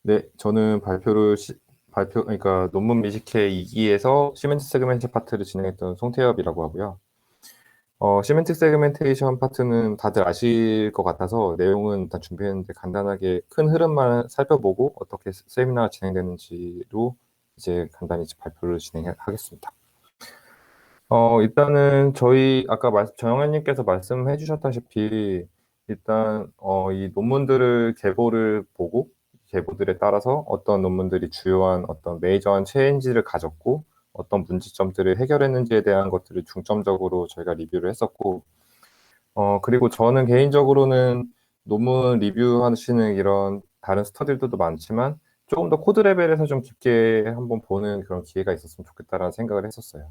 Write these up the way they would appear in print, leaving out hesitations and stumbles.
네, 저는 그러니까 논문 미식회 2기에서 시멘트 세그멘트 파트를 진행했던 송태엽이라고 하고요. 시멘트 세그멘테이션 파트는 다들 아실 것 같아서 내용은 다 준비했는데 간단하게 큰 흐름만 살펴보고 어떻게 세미나가 진행되는지로 이제 간단히 이제 발표를 진행하겠습니다. 일단은 저희 아까 정현님께서 말씀해 주셨다시피 일단 이 논문들을 계보를 보고 계보들에 따라서 어떤 논문들이 주요한 어떤 메이저한 체인지를 가졌고 어떤 문제점들을 해결했는지에 대한 것들을 중점적으로 저희가 리뷰를 했었고 그리고 저는 개인적으로는 논문 리뷰하시는 이런 다른 스터디들도 많지만 조금 더 코드 레벨에서 좀 깊게 한번 보는 그런 기회가 있었으면 좋겠다라는 생각을 했었어요.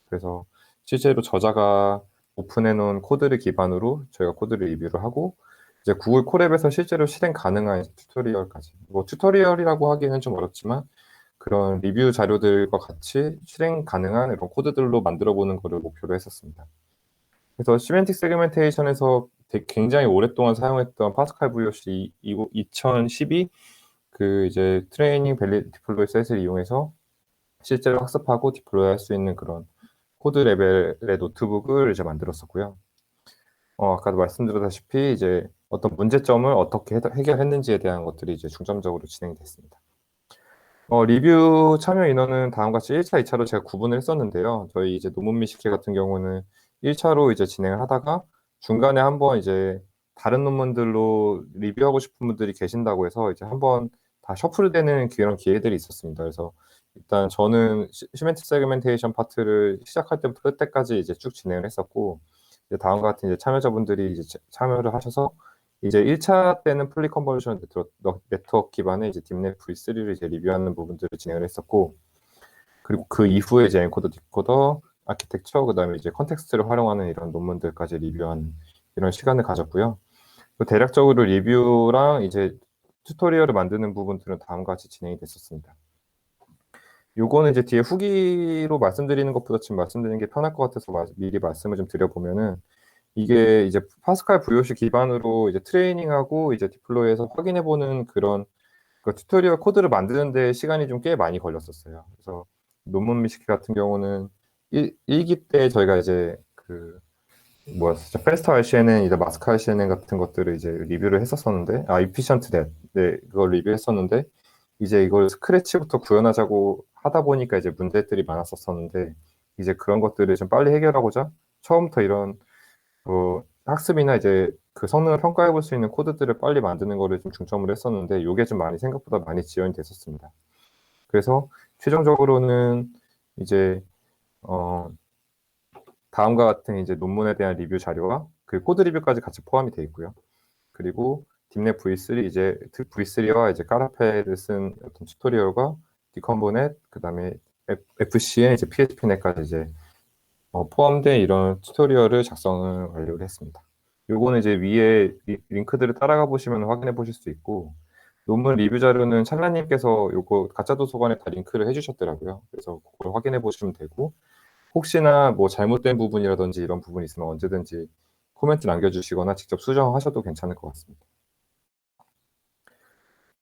그래서 실제로 저자가 오픈해 놓은 코드를 기반으로 저희가 코드를 리뷰를 하고 이제 구글 콜앱에서 실제로 실행 가능한 튜토리얼까지 뭐 튜토리얼이라고 하기는 좀 어렵지만 그런 리뷰 자료들과 같이 실행 가능한 이런 코드들로 만들어 보는 거를 목표로 했었습니다. 그래서 시멘틱 세그멘테이션에서 굉장히 오랫동안 사용했던 파스칼 VOC 2012 그 이제 트레이닝 밸리 디플로이 셋을 이용해서 실제로 학습하고 디플로이 할 수 있는 그런 코드 레벨의 노트북을 이제 만들었었고요. 아까도 말씀드렸다시피 이제 어떤 문제점을 어떻게 해결했는지에 대한 것들이 이제 중점적으로 진행이 됐습니다. 리뷰 참여 인원은 다음과 같이 1차, 2차로 제가 구분을 했었는데요. 저희 이제 논문 미식회 같은 경우는 1차로 이제 진행을 하다가 중간에 한번 이제 다른 논문들로 리뷰하고 싶은 분들이 계신다고 해서 이제 한번 다 셔플되는 그런 기회들이 있었습니다. 그래서 일단 저는 시멘트 세그멘테이션 파트를 시작할 때부터 끝 때까지 이제 쭉 진행을 했었고 이제 다음과 같은 이제 참여자분들이 이제 참여를 하셔서 이제 1차 때는 플리 컨버전 네트워크 기반의 이제 딥넷 V3를 이제 리뷰하는 부분들을 진행을 했었고, 그리고 그 이후에 이제 엔코더, 디코더, 아키텍처, 그다음에 이제 컨텍스트를 활용하는 이런 논문들까지 리뷰하는 이런 시간을 가졌고요. 또 대략적으로 리뷰랑 이제 튜토리얼을 만드는 부분들은 다음과 같이 진행이 됐었습니다. 요거는 이제 뒤에 후기로 말씀드리는 것보다 지금 말씀드리는 게 편할 것 같아서 미리 말씀을 좀 드려보면은 이게 이제 파스칼 VOC 기반으로 이제 트레이닝하고 이제 디플로이해서 확인해보는 그런 그 튜토리얼 코드를 만드는 데 시간이 좀 꽤 많이 걸렸었어요. 그래서 논문 미식회 같은 경우는 1기 때 저희가 이제 그 뭐였었죠? 페스트 RCNN, 이제 마스크 RCNN 같은 것들을 이제 리뷰를 했었었는데, 이피션트 넷, 네, 그걸 리뷰했었는데, 이제 이걸 스크래치부터 구현하자고 하다 보니까 이제 문제들이 많았었는데, 이제 그런 것들을 좀 빨리 해결하고자 처음부터 이런 학습이나 이제 그 성능을 평가해 볼 수 있는 코드들을 빨리 만드는 거를 좀 중점으로 했었는데, 요게 좀 많이 생각보다 많이 지연이 됐었습니다. 그래서 최종적으로는 이제 어, 다음과 같은 이제 논문에 대한 리뷰 자료와 그 코드 리뷰까지 같이 포함이 되어 있고요. 그리고 딥넷 V3 이제 V3와 이제 까라페를 쓴 어떤 튜토리얼과 디컴보넷 그다음에 FC에 이제 PHP넷까지 이제 포함된 이런 튜토리얼을 작성을 완료를 했습니다. 요거는 이제 위에 링크들을 따라가 보시면 확인해 보실 수 있고 논문 리뷰 자료는 찰나님께서 요거 가짜 도서관에 다 링크를 해주셨더라고요. 그래서 그걸 확인해 보시면 되고 혹시나 뭐 잘못된 부분이라든지 이런 부분이 있으면 언제든지 코멘트 남겨주시거나 직접 수정하셔도 괜찮을 것 같습니다.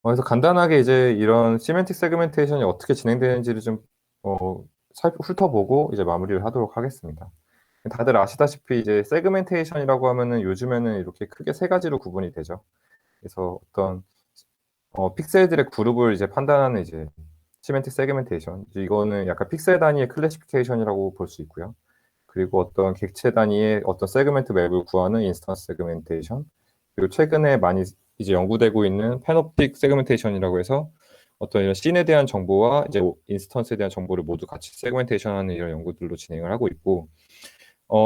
그래서 간단하게 이제 이런 시멘틱 세그멘테이션이 어떻게 진행되는지를 좀 훑어보고 이제 마무리를 하도록 하겠습니다. 다들 아시다시피 이제 세그멘테이션이라고 하면은 요즘에는 이렇게 크게 세 가지로 구분이 되죠. 그래서 어떤 픽셀들의 그룹을 이제 판단하는 이제 시멘틱 세그멘테이션. 이거는 약간 픽셀 단위의 클래시피케이션이라고 볼 수 있고요. 그리고 어떤 객체 단위의 어떤 세그멘트 맵을 구하는 인스턴스 세그멘테이션. 그리고 최근에 많이 이제 연구되고 있는 패노픽 세그멘테이션이라고 해서 어떤 이런 씬에 대한 정보와 이제 인스턴스에 대한 정보를 모두 같이 세그멘테이션하는 이런 연구들로 진행을 하고 있고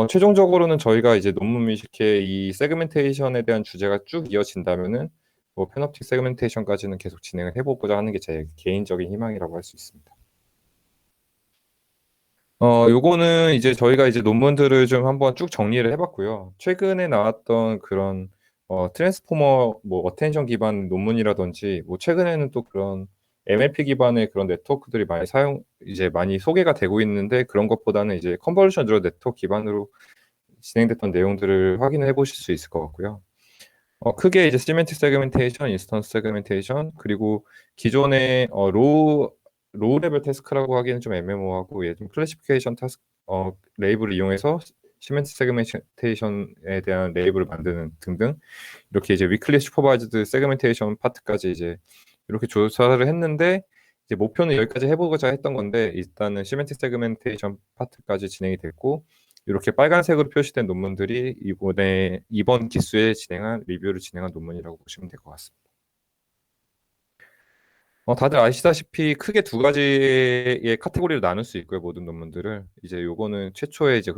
최종적으로는 저희가 이제 논문 미식회 이 세그멘테이션에 대한 주제가 쭉 이어진다면은 뭐 패놉틱 세그멘테이션까지는 계속 진행을 해보고자 하는 게 제 개인적인 희망이라고 할 수 있습니다. 요거는 이제 저희가 이제 논문들을 좀 한번 쭉 정리를 해봤고요. 최근에 나왔던 그런 트랜스포머 뭐 어텐션 기반 논문이라든지 뭐 최근에는 또 그런 MLP 기반의 그런 네트워크들이 이제 많이 소개가 되고 있는데 그런 것보다는 이제 컨버전 뉴럴 네트워크 기반으로 진행됐던 내용들을 확인해 보실 수 있을 것 같고요. 크게 이제 시멘틱 세그멘테이션, 인스턴스 세그멘테이션, 그리고 기존의 로우 레벨 태스크라고 하기는 좀 애매모호하고, 좀 클래시피케이션 타스크, 레이블을 이용해서 시멘틱 세그멘테이션에 대한 레이블을 만드는 등등, 이렇게 이제 위클리 슈퍼바이즈드 세그멘테이션 파트까지 이제 이렇게 조사를 했는데, 이제 목표는 여기까지 해보고자 했던 건데, 일단은 시멘틱 세그멘테이션 파트까지 진행이 됐고, 이렇게 빨간색으로 표시된 논문들이 이번 기수에 진행한 리뷰를 진행한 논문이라고 보시면 될 것 같습니다. 다들 아시다시피 크게 두 가지의 카테고리로 나눌 수 있고요. 모든 논문들을 이제 요거는 최초에 이제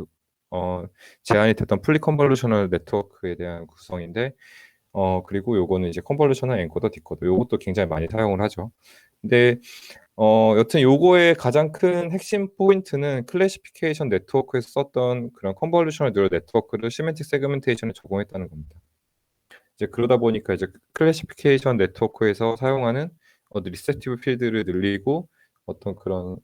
제안이 됐던 풀리 컨볼루셔널 네트워크에 대한 구성인데, 그리고 요거는 이제 컨볼루셔널 엔코더 디코더, 요것도 굉장히 많이 사용을 하죠. 근데 여튼 요거의 가장 큰 핵심 포인트는 클래시피케이션 네트워크에서 썼던 그런 컨볼루셔널 뉴럴 네트워크를 시멘틱 세그멘테이션에 적용했다는 겁니다. 이제 그러다 보니까 이제 클래시피케이션 네트워크에서 사용하는 리셉티브 필드를 늘리고 어떤 그런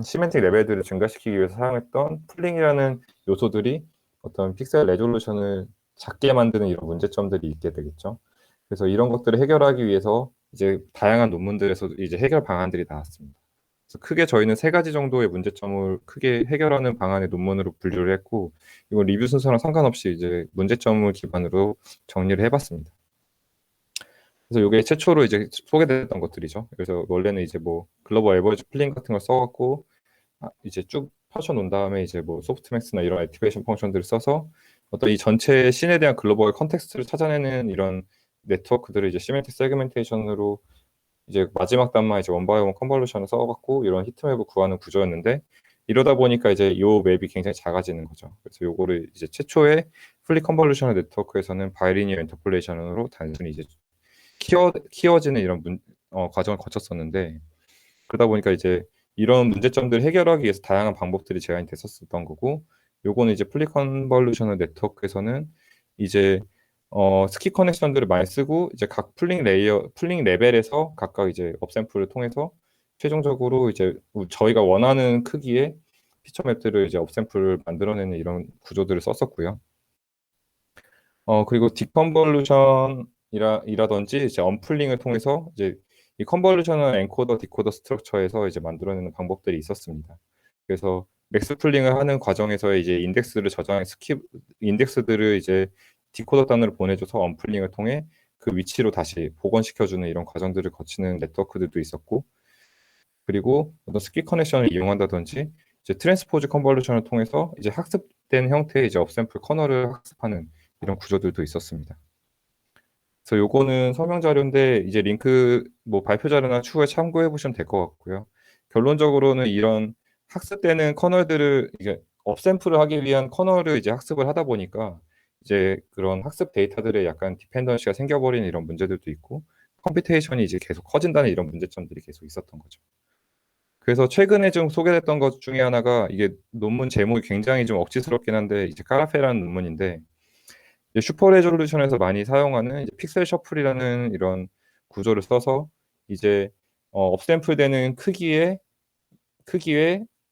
시멘틱 레벨들을 증가시키기 위해서 사용했던 풀링이라는 요소들이 어떤 픽셀 레졸루션을 작게 만드는 이런 문제점들이 있게 되겠죠. 그래서 이런 것들을 해결하기 위해서 이제 다양한 논문들에서 이제 해결 방안들이 나왔습니다. 그래서 크게 저희는 세 가지 정도의 문제점을 크게 해결하는 방안의 논문으로 분류를 했고, 이건 리뷰 순서랑 상관없이 이제 문제점을 기반으로 정리를 해봤습니다. 그래서 이게 최초로 이제 소개됐던 것들이죠. 그래서 원래는 이제 뭐 글로벌 에버리지 플링 같은 걸 써갖고 이제 쭉 펼쳐 놓은 다음에 이제 뭐 소프트맥스나 이런 액티베이션 펑션들을 써서 어떤 이 전체 씬에 대한 글로벌 컨텍스트를 찾아내는 이런 네트워크들을 이제 시멘틱 세그멘테이션으로 이제 마지막 단만 이제 원바이원 컨볼루션을 써갖고 이런 히트맵을 구하는 구조였는데, 이러다 보니까 이제 요 맵이 굉장히 작아지는 거죠. 그래서 요거를 이제 최초의 풀리 컨볼루셔널 네트워크에서는 바이리니어 인터폴레이션으로 단순히 이제 키워지는 이런 과정을 거쳤었는데, 그러다 보니까 이제 이런 문제점들을 해결하기 위해서 다양한 방법들이 제안이 됐었던 거고, 요거는 이제 풀리 컨볼루셔널 네트워크에서는 이제 스키 커넥션들을 많이 쓰고 이제 각 풀링 레벨에서 각각 이제 업샘플을 통해서 최종적으로 이제 저희가 원하는 크기의 피처 맵들을 이제 업샘플을 만들어내는 이런 구조들을 썼었고요. 그리고 디컨볼루션이라든지 이제 언풀링을 통해서 이제 이 컨볼루셔널 엔코더 디코더 스트럭처에서 이제 만들어내는 방법들이 있었습니다. 그래서 맥스 풀링을 하는 과정에서 이제 인덱스를 저장해 인덱스들을 이제 디코더 단으로 보내줘서 언풀링을 통해 그 위치로 다시 복원시켜주는 이런 과정들을 거치는 네트워크들도 있었고, 그리고 어떤 스키 커넥션을 이용한다든지 이제 트랜스포즈 컨볼루션을 통해서 이제 학습된 형태의 이제 업샘플 커널을 학습하는 이런 구조들도 있었습니다. 그래서 요거는 설명 자료인데 이제 링크 뭐 발표 자료나 추후에 참고해 보시면 될 것 같고요. 결론적으로는 이런 학습되는 커널들을 이제 업샘플을 하기 위한 커널을 이제 학습을 하다 보니까 이제 그런 학습 데이터들의 약간 디펜던시가 생겨버리는 이런 문제들도 있고, 컴퓨테이션이 이제 계속 커진다는 이런 문제점들이 계속 있었던 거죠. 그래서 최근에 좀 소개됐던 것 중에 하나가, 이게 논문 제목이 굉장히 좀 억지스럽긴 한데 이제 카라페라는 논문인데, 이제 슈퍼 레졸루션에서 많이 사용하는 이제 픽셀 셔플이라는 이런 구조를 써서 이제 업샘플되는 크기의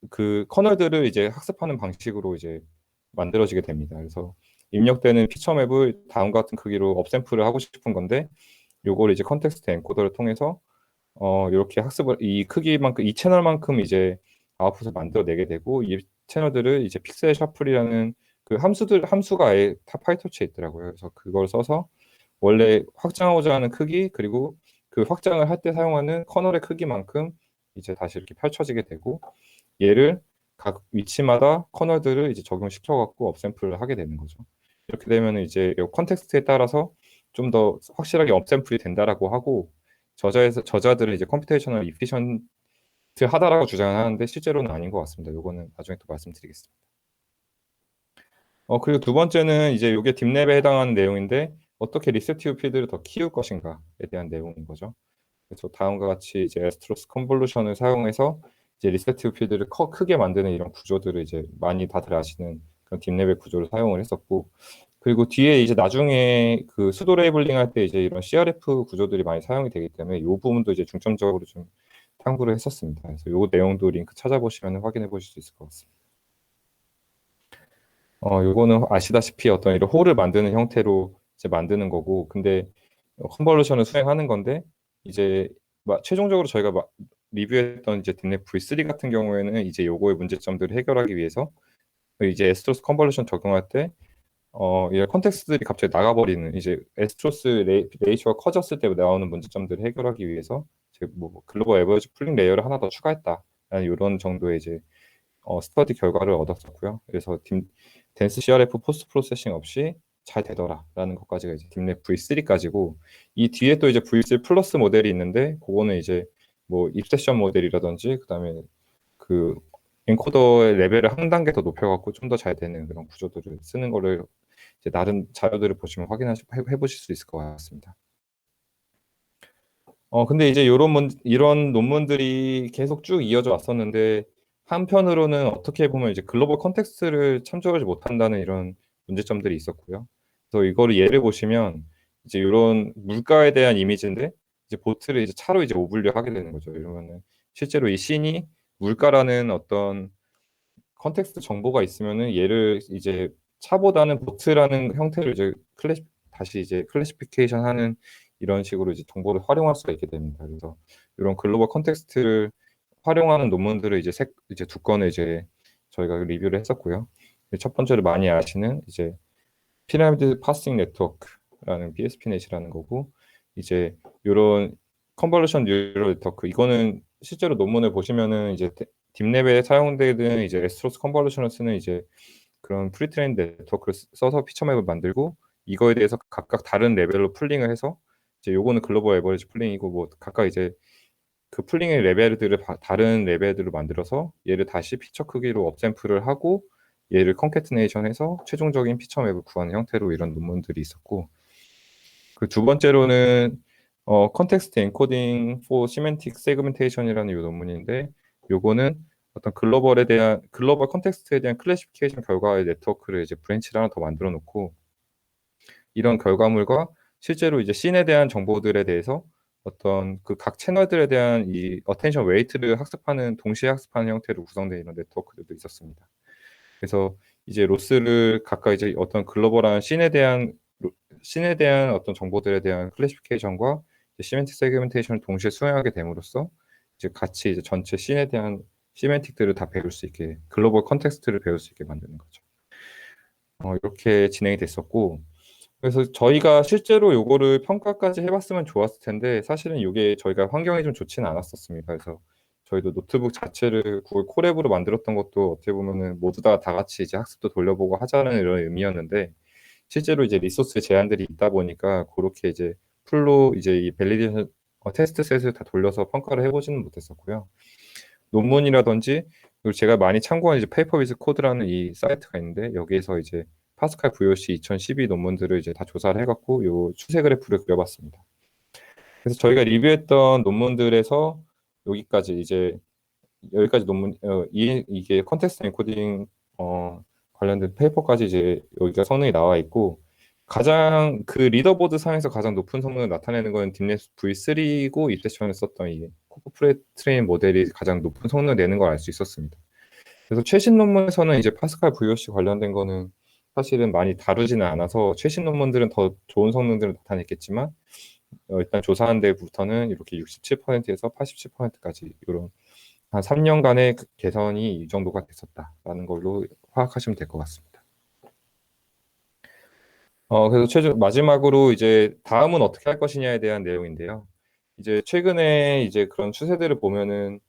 그 커널들을 이제 학습하는 방식으로 이제 만들어지게 됩니다. 그래서 입력되는 피처 맵을 다음과 같은 크기로 업샘플을 하고 싶은 건데, 요걸 이제 컨텍스트 엔코더를 통해서 이렇게 학습을 이 크기만큼 이 채널만큼 이제 아웃풋을 만들어내게 되고, 이 채널들을 이제 픽셀 셔플이라는 그 함수가 아예 다 파이토치에 있더라고요. 그래서 그걸 써서 원래 확장하고자 하는 크기, 그리고 그 확장을 할 때 사용하는 커널의 크기만큼 이제 다시 이렇게 펼쳐지게 되고, 얘를 각 위치마다 커널들을 이제 적용시켜 갖고 업샘플을 하게 되는 거죠. 이렇게 되면 이제 이 컨텍스트에 따라서 좀 더 확실하게 업샘플이 된다라고 하고, 저자들은 이제 컴퓨테이셔널 이피션트 하다라고 주장하는데 실제로는 아닌 것 같습니다. 요거는 나중에 또 말씀드리겠습니다. 그리고 두 번째는 이제 요게 딥랩에 해당하는 내용인데, 어떻게 리셉티브 필드를 더 키울 것인가에 대한 내용인 거죠. 그래서 다음과 같이 이제 에스트로스 컨볼루션을 사용해서 이제 리셉티브 필드를 크게 만드는 이런 구조들을 이제 많이 다들 아시는 그런 딥랩의 구조를 사용을 했었고, 그리고 뒤에 이제 나중에 그 수도 레이블링 할 때 이제 이런 CRF 구조들이 많이 사용이 되기 때문에 이 부분도 이제 중점적으로 좀 탐구를 했었습니다. 그래서 이 내용도 링크 찾아보시면 확인해 보실 수 있을 것 같습니다. 요거는 아시다시피 어떤 이런 홀을 만드는 형태로 이제 만드는 거고, 근데 컨볼루션을 수행하는 건데, 이제 최종적으로 저희가 리뷰했던 이제 딥넷 V3 같은 경우에는 이제 요거의 문제점들을 해결하기 위해서 이제 에스트로스 컨볼루션 적용할 때 이 컨텍스트들이 갑자기 나가버리는, 이제 에스트로스 레이쇼가 커졌을 때 나오는 문제점들을 해결하기 위해서 이제 뭐 글로벌 에버리지 풀링 레이어를 하나 더 추가했다라는 이런 정도의 이제 스터디 결과를 얻었었고요. 그래서 덴스 CRF 포스트 프로세싱 없이 잘 되더라라는 것까지가 이제 딥넷 V3까지고, 이 뒤에 또 이제 V3 플러스 모델이 있는데, 그거는 이제 뭐 입세션 모델이라든지 그다음에 그 엔코더의 레벨을 한 단계 더 높여갖고 좀 더 잘 되는 그런 구조들을 쓰는 거를 이제 나름 자료들을 보시면 해보실 수 있을 것 같습니다. 근데 이제 이런 논문들이 계속 쭉 이어져 왔었는데, 한편으로는 어떻게 보면 이제 글로벌 컨텍스트를 참조하지 못한다는 이런 문제점들이 있었고요. 그래서 이거를 예를 보시면, 이제 이런 물가에 대한 이미지인데, 이제 보트를 이제 차로 이제 오분류 하게 되는 거죠. 이러면은 실제로 이 씬이 물가라는 어떤 컨텍스트 정보가 있으면은 얘를 이제 차보다는 보트라는 형태로 이제 다시 이제 클래시피케이션 하는 이런 식으로 이제 정보를 활용할 수가 있게 됩니다. 그래서 이런 글로벌 컨텍스트를 활용하는 논문들을 이제 두 건을 이제 저희가 리뷰를 했었고요. 첫 번째로 많이 아시는 이제 피라미드 파싱 네트워크라는 PSP넷이라는 거고, 이제 이런 컨볼루션 뉴럴 네트워크, 이거는 실제로 논문을 보시면은 이제 딥랩에 사용되는 이제 에스트로스 컨볼루션을 쓰는 이제 그런 프리트레인 네트워크를 써서 피처맵을 만들고, 이거에 대해서 각각 다른 레벨로 풀링을 해서, 이제 요거는 글로벌 에버리지 풀링이고, 뭐 각각 이제 그 풀링의 레벨들을 다른 레벨들로 만들어서 얘를 다시 피처 크기로 업샘플을 하고 얘를 컨캐트네이션해서 최종적인 피처맵을 구하는 형태로 이런 논문들이 있었고, 그 두 번째로는 컨텍스트 엔코딩 for semantic segmentation이라는 이 논문인데, 요거는 어떤 글로벌 컨텍스트에 대한 클래시피케이션 결과의 네트워크를 이제 브랜치를 하나 더 만들어 놓고, 이런 결과물과 실제로 이제 씬에 대한 정보들에 대해서 어떤 그 각 채널들에 대한 이 어텐션 웨이트를 동시에 학습하는 형태로 구성되어 있는 네트워크들도 있었습니다. 그래서 이제 로스를 각각 이제 어떤 글로벌한 씬에 대한 어떤 정보들에 대한 클래시피케이션과 시멘틱 세그멘테이션을 동시에 수행하게 됨으로써 이제 같이 이제 전체 씬에 대한 시멘틱들을 다 배울 수 있게, 글로벌 컨텍스트를 배울 수 있게 만드는 거죠. 이렇게 진행이 됐었고, 그래서 저희가 실제로 요거를 평가까지 해봤으면 좋았을 텐데, 사실은 이게 저희가 환경이 좀 좋지는 않았었습니다. 그래서 저희도 노트북 자체를 구글 콜앱으로 만들었던 것도 어떻게 보면은 모두 다 같이 이제 학습도 돌려보고 하자는 이런 의미였는데, 실제로 이제 리소스 제한들이 있다 보니까 그렇게 이제 풀로 이제 이 밸리데이션 테스트 셋을 다 돌려서 평가를 해보지는 못했었고요. 논문이라든지, 그리고 제가 많이 참고한 이제 페이퍼 위즈 코드라는 이 사이트가 있는데, 여기에서 이제 파스칼 VOC 2012 논문들을 이제 다 조사를 해갖고 요 추세 그래프를 그려봤습니다. 그래서 저희가 리뷰했던 논문들에서 여기까지 이제 여기까지 논문 이게 컨텍스트 엔코딩 관련된 페이퍼까지 이제 여기가 성능이 나와 있고, 가장 그 리더보드 상에서 가장 높은 성능을 나타내는 건 딥넷 V3고, 이 세션에 썼던 이 코코 트레인 모델이 가장 높은 성능을 내는 걸 알 수 있었습니다. 그래서 최신 논문에서는 이제 파스칼 VOC 관련된 거는 사실은 많이 다루지는 않아서 최신 논문들은 더 좋은 성능들을 나타냈겠지만, 일단 조사한 데부터는 이렇게 67%에서 87%까지 이런 한 3년간의 개선이 이 정도가 됐었다라는 걸로 파악하시면 될 것 같습니다. 그래서 마지막으로 이제 다음은 어떻게 할 것이냐에 대한 내용인데요. 이제 최근에 이제 그런 추세들을 보면은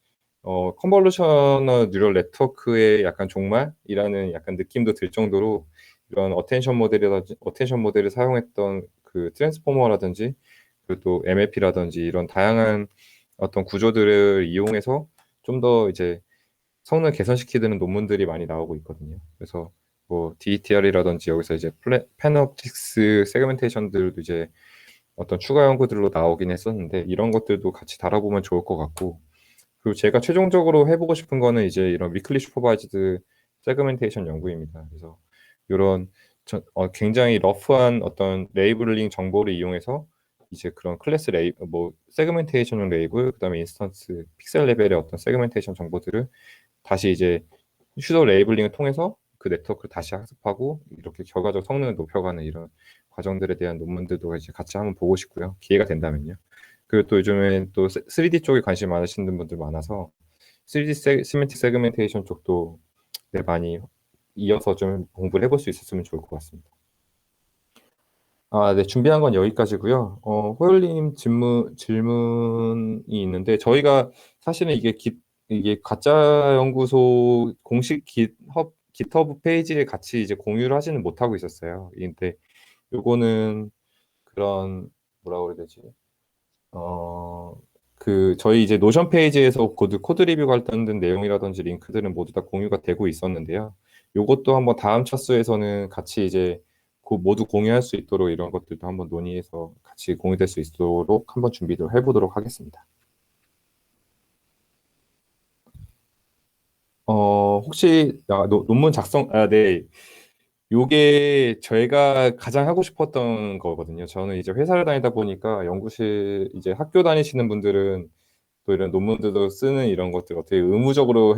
컨볼루셔널 뉴럴 네트워크의 약간 종말이라는 약간 느낌도 들 정도로, 이런 어텐션 모델을 사용했던 그 트랜스포머라든지, 그리고 또 MLP라든지 이런 다양한 어떤 구조들을 이용해서 좀 더 이제 성능 개선시키는 논문들이 많이 나오고 있거든요. 그래서 뭐 DETR이라든지 여기서 이제 패놉틱스 세그멘테이션들도 이제 어떤 추가 연구들로 나오긴 했었는데, 이런 것들도 같이 다뤄보면 좋을 것 같고, 그리고 제가 최종적으로 해보고 싶은 거는 이제 이런 위클리 슈퍼바이즈드 세그멘테이션 연구입니다. 그래서 이런 굉장히 러프한 어떤 레이블링 정보를 이용해서 이제 그런 뭐 세그멘테이션용 레이블, 그다음에 인스턴스 픽셀 레벨의 어떤 세그멘테이션 정보들을 다시 이제 슈도 레이블링을 통해서 그 네트워크를 다시 학습하고 이렇게 결과적 성능을 높여가는 이런 과정들에 대한 논문들도 이제 같이 한번 보고 싶고요. 기회가 된다면요. 그리고 또 요즘엔 또 3D 쪽에 관심 많으시는 분들 많아서 3D 시멘틱 세그멘테이션 쪽도 네, 많이 이어서 좀 공부를 해볼 수 있었으면 좋을 것 같습니다. 네, 준비한 건 여기까지고요. 호열님 질문이 있는데 저희가 사실은 이게 가짜 연구소 공식 깃허브 페이지에 같이 이제 공유를 하지는 못하고 있었어요. 근데 요거는 그런 뭐라고 그래야 되지? 저희 이제 노션 페이지에서 코드 리뷰 관련된 내용이라든지 링크들은 모두 다 공유가 되고 있었는데요. 요것도 한번 다음 차수에서는 같이 이제 모두 공유할 수 있도록 이런 것들도 한번 논의해서 같이 공유될 수 있도록 한번 준비를 해보도록 하겠습니다. 혹시 논문 네. 요게 저희가 가장 하고 싶었던 거거든요. 저는 이제 회사를 다니다 보니까 연구실 이제 학교 다니시는 분들은 또 이런 논문들도 쓰는 이런 것들 어떻게 의무적으로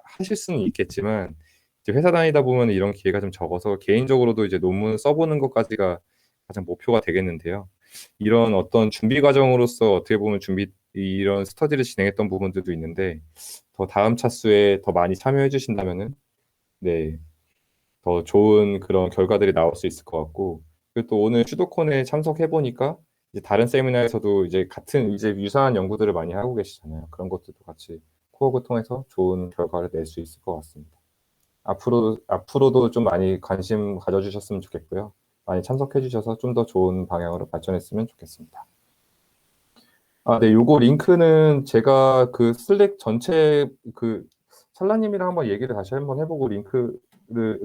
하실 수는 있겠지만 이제 회사 다니다 보면 이런 기회가 좀 적어서 개인적으로도 이제 논문 써보는 것까지가 가장 목표가 되겠는데요. 이런 어떤 준비 과정으로서 어떻게 보면 이런 스터디를 진행했던 부분들도 있는데 더 다음 차수에 더 많이 참여해 주신다면은 네, 더 좋은 그런 결과들이 나올 수 있을 것 같고 그리고 또 오늘 슈도콘에 참석해 보니까 이제 다른 세미나에서도 이제 이제 유사한 연구들을 많이 하고 계시잖아요. 그런 것들도 같이 코어를 통해서 좋은 결과를 낼 수 있을 것 같습니다. 앞으로도 좀 많이 관심 가져주셨으면 좋겠고요. 많이 참석해 주셔서 좀 더 좋은 방향으로 발전했으면 좋겠습니다. 네, 요거 링크는 제가 그 슬랙 전체 찰라님이랑 한번 얘기를 다시 한번 해보고 링크를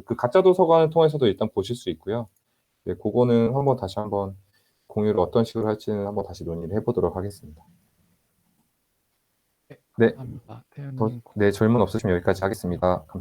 그 가짜 도서관을 통해서도 일단 보실 수 있고요. 네, 그거는 다시 한번 공유를 어떤 식으로 할지는 한번 다시 논의를 해보도록 하겠습니다. 네, 네, 감사합니다. 태연님. 네, 질문 없으시면 여기까지 하겠습니다. 감사합니다.